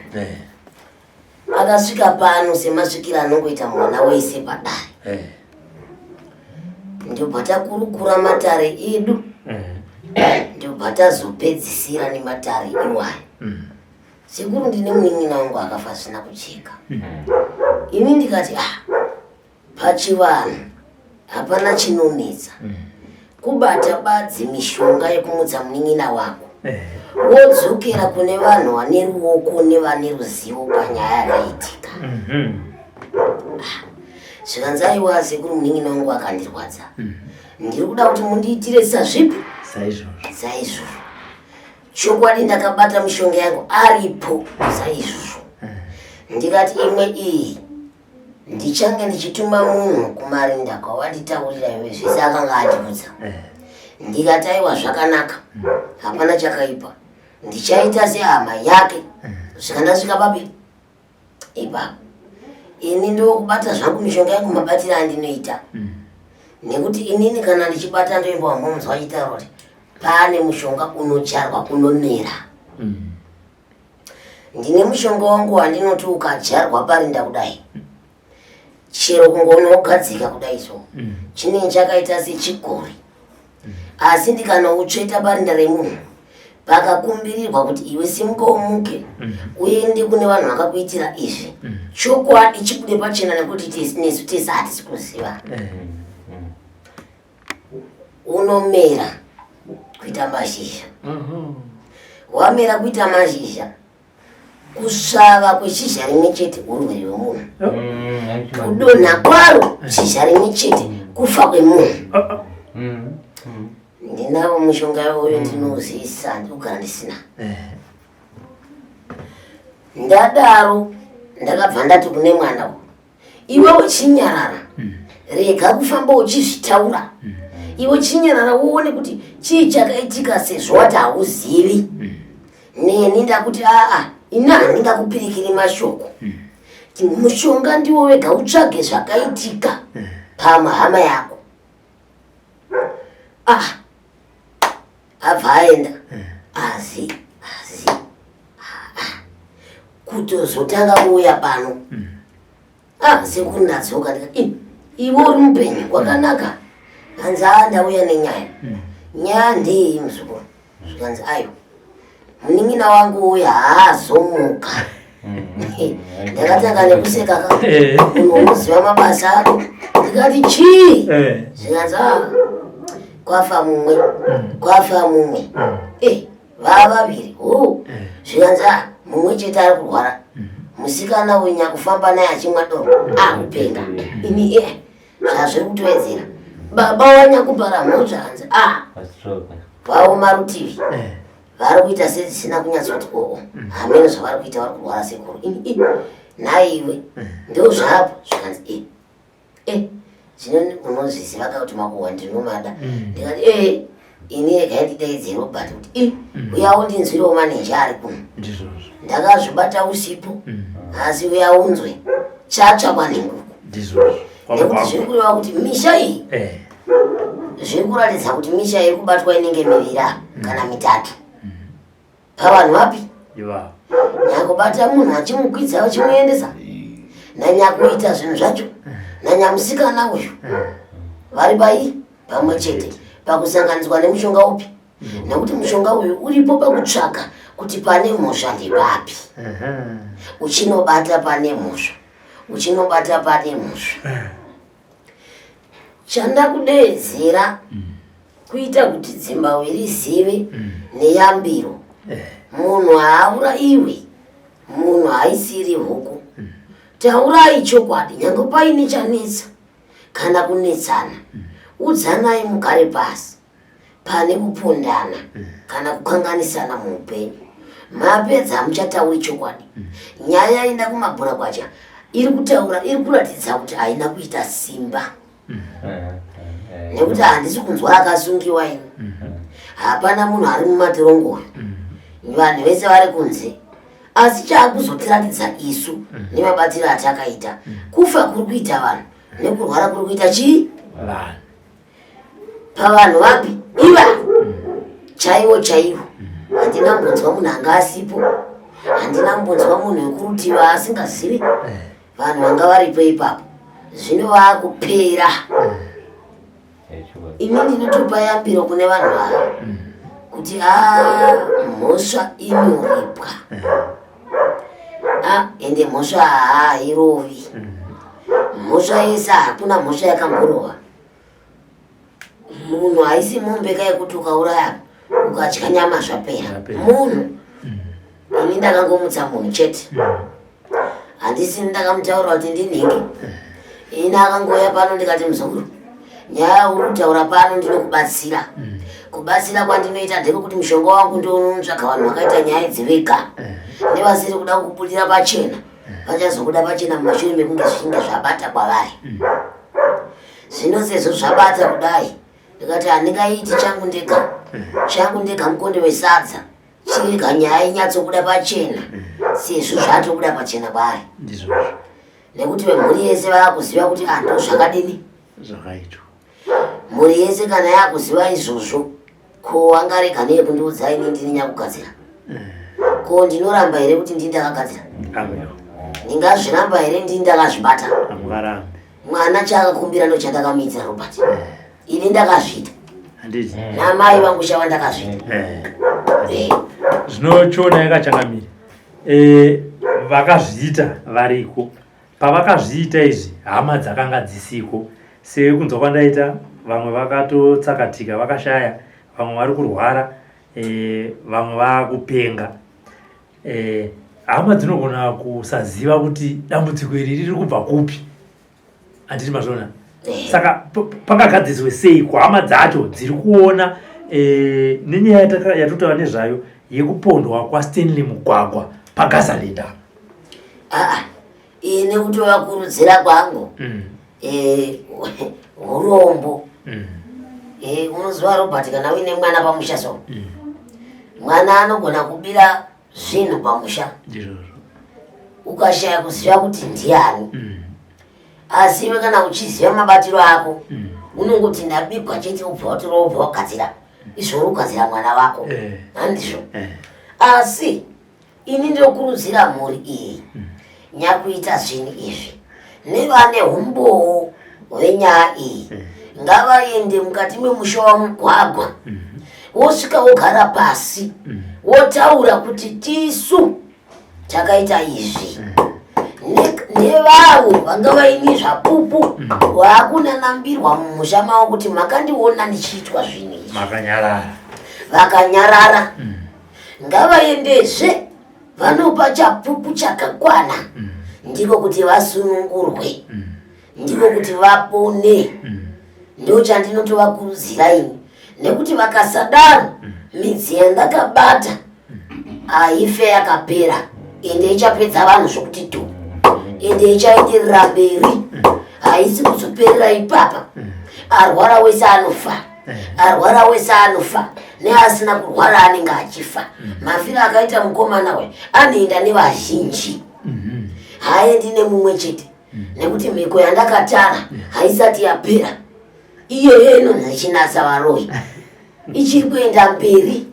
akasvika pano semasvikiro anongoita mwana wese padare ndobva takurukura matare edu ndobva tazopedzisira nematare iwayo. Sekuru ndine munin'ina wangu akafa asina kucheka. Ini ndikati pachivanhu hapana chinonetsa kubata badzi mishonga yekumutsa munin'ina wako wodzokera kune vanhu vane ruoko nevane ruzivo panyaya yakaitika. Zvikanzaiwa sekuru munin'ina wangu akandirwadza ndiri kuda kuti mundiitire sazvipi saizvozvo. Chokwadi ndakabata mishonga yangu aripo saizvozvo. Ndikati imwe iyi ndichange ndichituma munhu kumarinda kwawanditaurira iwe zvese akanga andibudza. Ndikati aiwa zvakanaka hapana chakaipa ndichaita sehama yake. Zvikandasvika papi ipapo ini ndokubata zvangu mishonga yangu mabatira andinoita nekuti inini kana ndichibata ndoimba wambomuzwa achitaura kuti pane mushonga unodyarwa unomera. Ndine mushonga wangu wandinoti ukadyarwa parinda kudai chero kungonogadzika kudai so chinenge chakaita sechikori asi ndikanoutsveta parinda remunhu pakakumbirirwa kuti iwe simuka umuke uende kune vanhu vakakuitira izvi chokwadi chibude pachena nekuti nesu tese hatisi kuziva unomera kuita mashizha. Wamera kuita mashizha kusvava kweshizha rimwe chete urwere hwemunhu kudonha kwaro shizha rimwe chete kufa kwemunhu. Ndinavo mushonga uyo ndinozivisa ndikugara ndisina. Ndadaro ndakabva ndati kune mwana iwe uchinyarara rega kufamba uchizvitaura. Iwe chinyarara uone kuti chii chakaitika sezvo wati hauzivi. Neni ndakuti ina handingakupirikiri mashoko. Mushonga ndiwo wega utsvage zvakaitika pahama yako. Abva aenda azi kutozotanga kuuya pano sekuru ndadzoka ndikati iwe uri mupenyu kwakanaka hanzi ndauya nenyaya ndei muzukuru. Zvikanzi ayo munin'ina wangu uya haazomuka. Ndakatanga nekuseka unomuziva mabasa ako ndikati chii. Zvikanzi kwafa mumwe vava vaviri zvikanzi mumwe chete ari kurwara musikana wenya kufamba naye achimwa doro upenga. Ini zvazviri kutowedzera baba wanyakubhara mhosva hanzi pavo marutivi vari kuita sezvisina kunyatsoti hamene zvavari kuita vari kurwara sekuru. Ini naiwe ndo zvapo zvikanzi zvino unozviziva kuti makuhwa ndinomada. Ndikati ini regai ndidaidzere Robert kuti uyawo ndinzwirewo maneja ari kuno. Ndakazvibata usipo asi uyaunzwe chatsvakwa nenguku nekuti zviri kureva kuti misha iyi zviri kuratidza kuti misha iri kubatwa inenge miviri kana mitatu pavanhu vapi nyakubata munhu achimukwidza achimuendesa nanyakuita zvinhu zvacho nanyamusikana uyu vari pamwe chete pakusanganiswa nemushonga upi nekuti mushonga uyu uripo pakutsvaka kuti pane mhosva ndepapi uchinobata pane mhosva. Chandakudeedzera kuita kuti Zimbabwe rizive neyambiro munhu haurayiwe, munhu haisiri huku. Taurai chokwadi nyange paine chanetsa kana kunetsana udzanai mugare pasi pane kupondana kana kukanganisana muupenyu. Mapedza muchatauri chokwadi. Nyaya ina kumabhura kwacha iri kutaura iri kuratidza kuti haina kuita simba. Nekuti handisi kunzwa akasungiwa ini. Hapana munhu ari mumatirongo. Vanhu vese vari kunze. Asi chaakuzotiratidza isu nemabatiro atakaita. Kufa kuri kuita vanhu nekurwara kuri kuita chii? Vanhu. Pavanhu vapi? Ivanhu. Chaiwo. Handina mbonzwa munhu anga asipo. Handina mbonzwa munhu wekurutiva asingazivi. Vanhu vanga varipo ipapo. Zvino vaakupera. Ini ndinotopa yambiro kune vanhu ava kuti mhosva inoripwa. Ende mhosva hairovi. Mhosva yese hakuna mhosva yakamborova. Munhu haisi mombeka yekuti ukauraya ukadya nyama zvapera. Munhu ini ndakangomutsa munhu chete. Handisi ndakamutaura kuti ndinhingi. Ini akangoya pano ndikati muzukuru, nyaya uri kutaura pano ndinokubatsira. Kubatsira kwandinoita ndekuti mushonga wangu ndounotsvaga vanhu vakaita nyaya dzivega. Nevasiri kuda kubudira pachena vachazobuda pachena mumashure mekunge zvichinge zvabata kwavari. Zvino sezvo zvabata kudai ndikati handingaiti changu ndega mukonde wesadza chirega nyaya inyatsobuda pachena sezvo zvatobuda pachena kwaari. Nekuti vemhuri yese vaakuziva kuti ndo zvakadini zvakaitwa. Mhuri yese kana yakuziva izvozvo, ko wangarega neye kundiudza ini ndini nyakugadzira? Ko ndinoramba here kuti ndini ndakagadzira? Ndingazviramba here ndini ndakazvibata? Mwana chaakakumbira ndo chandakamidza Robert. Ini ndakazviita. Namai vangu chava ndakazviita. Zvinochiona yakachangamira. Vakazviita variko. Pavakazviita izvi hama dzakanga dzisiko. Sekunzwa kwandaita vamwe vakatotsakatika vakashaya, vamwe vari kurwara, vamwe vakupenga. Hama dzinogona kusaziva kuti dambudziko iri riri kubva kupi. Handiti mazvona. Saka pakagadziswe sei kuhama dzacho dziri kuona nenyaya yatotava nezvayo yekupondwa kwaStanley Mugwagwa paGazaland. Ini kutovakurudzira kwangu urombo. Unoziva Robert, kana uine mwana pamusha so, mwana anogona kubira zvinhu pamusha ukashaya kuziva kuti ndiani. Asi iwe kana uchiziva mabatiro ako unongoti ndabigwa chete ubva watorobva wagadzira izvo ugadzira mwana wako. Handizvo? Asi ini ndinokurudzira mhuri iyi nyakuita zvinhu izvi nevane umbowo hwenyaya iyi ngavaende mukati memusha waMugwagwa wosvika wogara pasi wotaura kuti tisu takaita izvi nevavo vanga vaine zvapupu vakunanambirwa mumusha mavo kuti makandiona ndichiitwa zvinhu izvi vakanyarara. Ngavaendezve vanopa chapupu chakakwana ndiko kuti vasunungurwe, ndiko kuti vapone. Ndo chandinotovakurudzira ini, nekuti vakasadaro midzi yandakabata haife yakapera, ende ichapedza vanhu zvokuti tu, ende ichaenderera mberi, haisi kuzoperera ipapa. Arwara wese anofa, arwara wese anofa, neasina kurwara anenge achifa. Mafiro akaita mukomana we anoenda nevazhinji, haendi nemumwe chete, nekuti mhiko yandakatara haisati yapera. Iyo inonzi ichinasa varoi, ichiri kuenda mberi,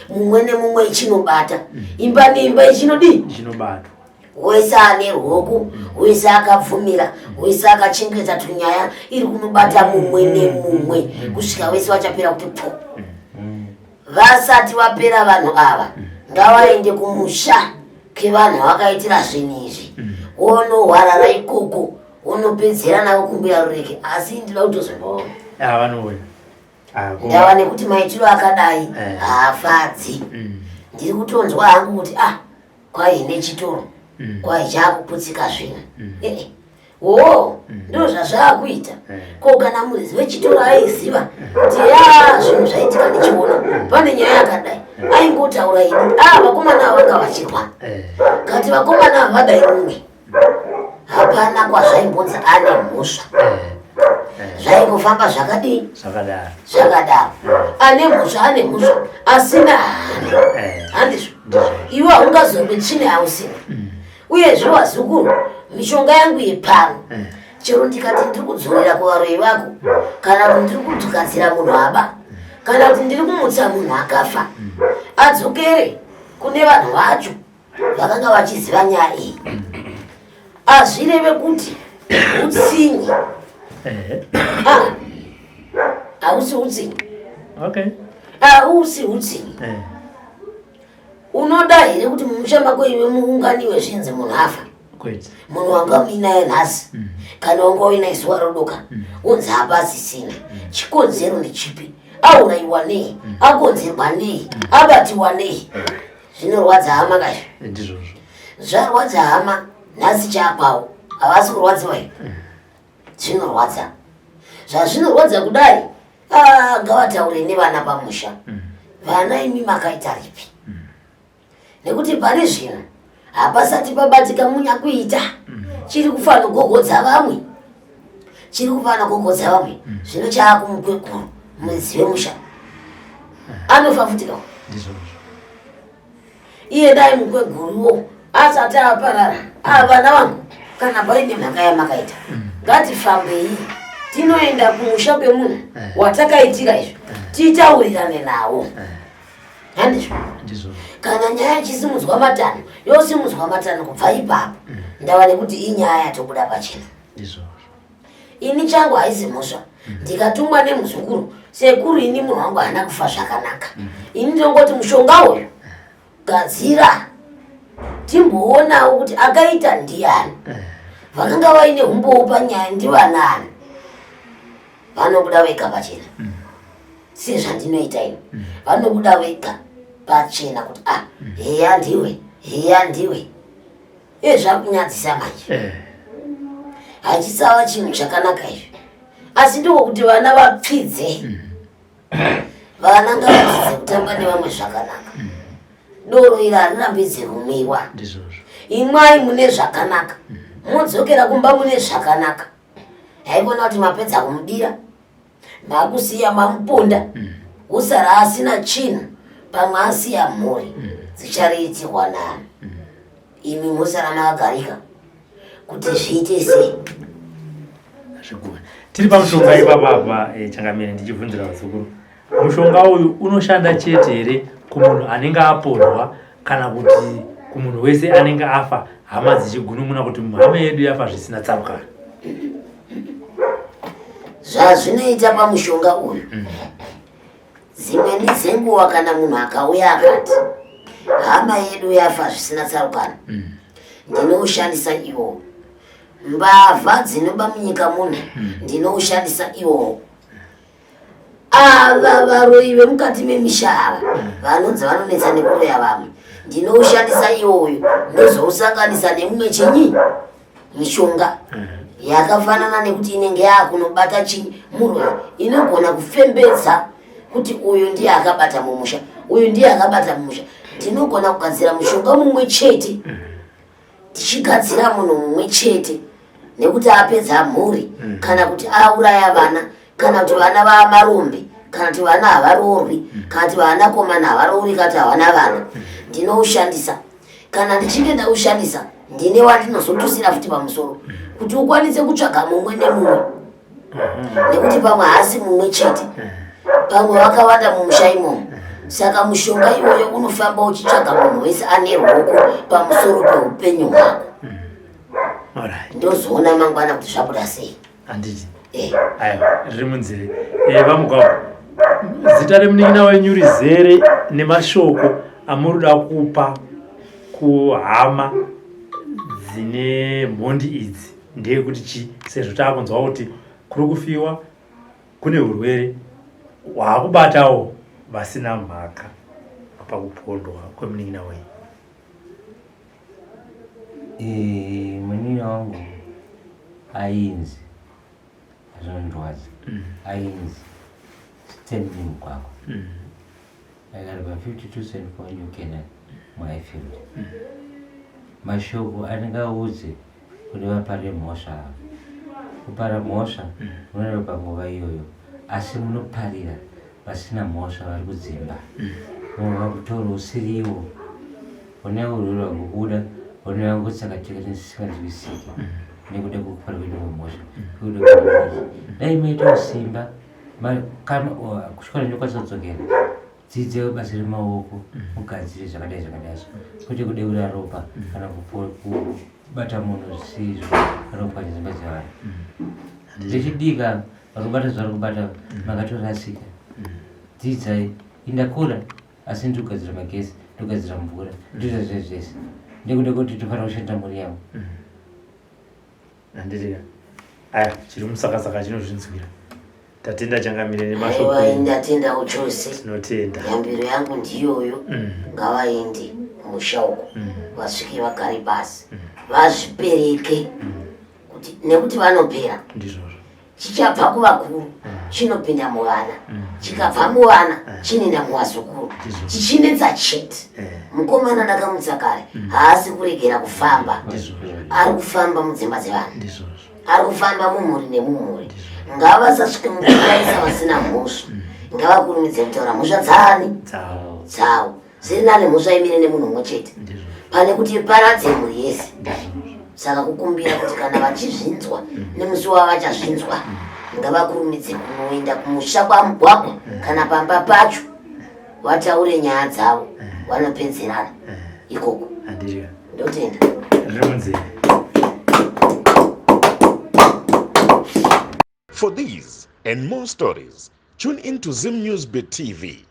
mumwe nemumwe ichinobata, imba neimba ichinobata. Wese ane ruoko, wese akabvumira, wese akachengeta tunyaya, iri kunobata mumwe nemumwe kusvika wese wachapera kuti po. Vasati vapera vanhu ava ngavaende kumusha kevanhu vakaitira zvinhu izvi, wonohwarara ikoko, wonopedzera navo kumbira rureke. Asi ndinoda kutozomboona ndava nekuti maitiro akadai haafadzi. Ndiri kutonzwa hangu kuti kwaine chitoro kwai chaakuputsika zvino. ndo zvazvakuita ko kana murizi wechitoro aiziva kuti zvinhu zvaitika ndichiona pane nyaya yakadai aingotaura ini vakomana ava vanga vachirwa kati vakomana ava vadai mumwe hapana kwazvaimbonzi ane mhosva zvaingofamba zvakadii zvakadaro ane mhosva asina handizvo iwe haungazombe tsvine hausina uyezve wazukuru mishonga yangu yepano chero ndikati ndiri kudzorera kuvaroi vako kana kuti ndiri kudzokadzira munhu aba kana kuti ndiri kumutsa munhu akafa adzokere kune vanhu vacho vakanga vachiziva nyaya iyi azvireve kuti utsinyi hausi utsinyi hausi utsinyi unoda here kuti mumusha mako iwe muunganiwe zvinzi munhu afa munhu wanga uinaye nhasi kana wanga uinaye zuva rodoka unzi hapasisina chikonzero ndechipi aurayiwa nei akonzerwa nei abatiwa nei zvinorwadza hama kazvo zvarwadza hama nhasi chakwawo havasi kurwadziwa iyo zvinorwadza zvazvinorwadza kudai ngavataure nevana pamusha vana imi makaita ripi nekuti pane zvino hapasati pabatika munyakuita chiri kufanira kugogodza vamwe zvino chaakumupwekuru mudzi wemusha anofafutika iye dai mupweguruwo asati aparara vana vangu kana paine mhaka yamakaita ngatifambei tinoenda kumusha kwemunhu watakaitira izvo titaurirane nawo handizvo kana nyaya chisimudzwa matano yosimudzwa matano kubva ipapo ndava nekuti inyaya yatobuda pachena ini changu haisi mhosva ndikatumwa nemuzukuru sekuru ini munhu wangu haana kufa zvakanaka ini ndinongoti mushonga uyu gadzira timboonawo kuti akaita ndiani vakanga vaine umbowo panyaya ndivanani vanobuda vega pachena sezvandinoita ino vanobuda vega pachena kuti heya ndiwe zvakunyadzisa manje hachisava chinhu chakanaka izvi asi ndokuti vana vapfidze vana ngavadzidze kutamba nevamwe zvakanaka doro iri harirambidzi kumwiwa imwai mune zvakanaka modzokera kumba mune zvakanaka haikona kuti mapedza kumudira makusiya mamuponda usara asina chinhu pamwe asiya mhuri dzichariitirwa nani imi musara makagarika kuti zviite sei tiri pamushonga ipapapa changamire ndichibvunzira vazukuru mushonga uyu unoshanda chete here kumunhu anenge aporwa kana kuti kumunhu wese anenge afa hama dzichigunun'una kuti hama yedu yafa zvisina tsarukano zvazvinoita pamushonga uyu dzimweni dzenguva kana munhu akauya akati hama yedu yafa zvisina tsarukano ndinoushandisa iwowo mbavha dzinoba munyika muno ndinoushandisa iwowo ava varoi vemukati memisha ava vanonzi vanonetsa nekuroya vamwe ndinoushandisa iwoyo ndozousanganisa nemumwe chinyi mishonga yakafanana nekuti inenge yakunobata chinyi muroya inogona kufembedza kuti uyu ndiye akabata mumusha uyu ndiye akabata mumusha ndinogona kugadzira mushonga mumwe chete tichigadzira munhu mumwe chete nekuti apedza mhuri kana kuti auraya vana kana kuti vana vamarombe kana kuti vana havarorwi kana kuti vana komana havarorwi kana kuti havana vana ndinoushandisa kana ndichinge ndaushandisa ndine wandinozotusira futi pamusoro kuti ukwanise kutsvaga mumwe nemumwe nekuti pamwe haasi mumwe chete pamwe vakawanda mumusha imomo saka mushonga iwoyo unofamba uchitsvaga munhu wese ane ruoko pamusoro peupenyu hwako ndozoona mangwana kuti zvabuda sei handiti aiwa riri munzeve vamugwavo zita remunin'ina wenyu rizere nemashoko amuruda kupa kuhama dzine mhondi idzi ndeyekuti chi sezvo taakunzwa kuti kuri kufiwa kune urwere hwakubatawo vasina mhaka pakupondwa kwemunin'ina wenyu munin'ina wangu ainzi azonondwadza ainzi standing mugwagwa akaripa 52 cent for new Canaan muhighfield mashoko anenge audze kune vapare mhosva avo kupara mhosva munoda panguva iyoyo asi munoparira vasina mhosva vari kudzimba munova kutora usiriwo une urwira kubuda une vangotsakatika nesisinganzwisiki nekuda kwekupara kwedu mumhosva kuda dai maita usimba kusvika ndinokwanisa kudzokera dzidze basa remaoko mugadzire zvakadai zvakadaizvo kwete kudeura ropa kana kubata munhu zvisizvo kana kupanya dzimba dzevanhu zvichidika vari kubata zvavari kubata makatorasika dzidzai indakura asi ndikugadzira magesi ndikugadzira mvura ndoita zvese ndekuda kuti tofanira kushanda mhuri yangu handiti aya chiri musakasaka chinozvinzwira tatenda changamire nemashoko. Aiwa, ndatenda chose. Tinotenda. Yambiro yangu ndiyoyo. Ngavaende musha uko. Vasvike vagare basi. Vazvipereke. Nekuti vanopera. Ndizvozvo. Chichabva kuvakuru chinopinda muvana. Chikabva muvana chinoenda muvazukuru. Chichinetsa chete. Mukomana ndakamutsa kare haasi kuregera kufamba. Ari kufamba mudzimba dzevanhu. Ari kufamba mumhuri nemumhuri. Ngavasasvike mukuraisa vasina mhosva. Ngavakurumidze kutaura mhosva dzavo. Zirina mhosva imire nemunhu mumwe chete. Pane kuti paradze mhuri yese. Saka kukumbira kuti kana vachizvinzwa nemusi wavachazvinzwa ngavakurumidze kunoenda kumusha kwamugwagwa kana pamba pacho vataure nyaya dzavo vanopedzerana ikoko. Ndotenda. For these and more stories, tune in to Zim News Bit TV.